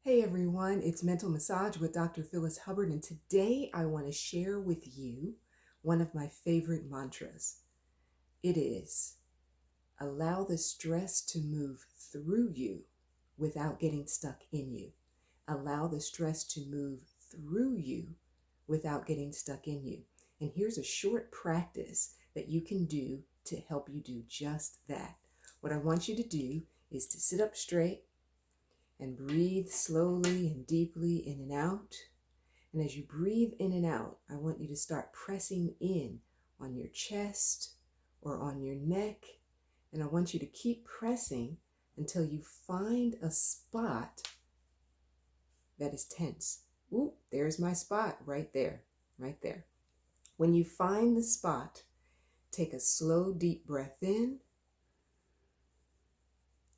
Hey everyone, it's Mental Massage with Dr. Phyllis Hubbard, and today I want to share with you one of my favorite mantras. It is, allow the stress to move through you without getting stuck in you. Allow the stress to move through you without getting stuck in you. And here's a short practice that you can do to help you do just that. What I want you to do is to sit up straight and breathe slowly and deeply in and out. And as you breathe in and out, I want you to start pressing in on your chest or on your neck. And I want you to keep pressing until you find a spot that is tense. Ooh, there's my spot right there, right there. When you find the spot, take a slow, deep breath in.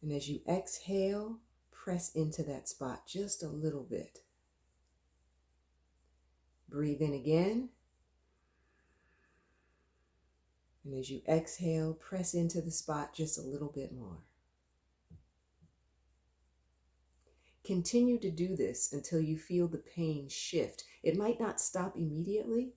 And as you exhale, press into that spot just a little bit. Breathe in again. And as you exhale, press into the spot just a little bit more. Continue to do this until you feel the pain shift. It might not stop immediately,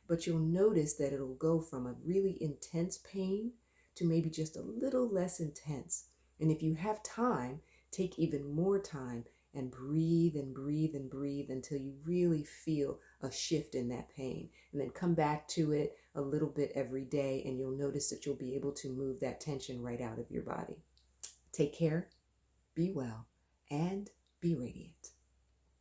but you'll notice that it'll go from a really intense pain to maybe just a little less intense. And if you have time, take even more time and breathe and breathe and breathe until you really feel a shift in that pain. And then come back to it a little bit every day, and you'll notice that you'll be able to move that tension right out of your body. Take care, be well, and be radiant.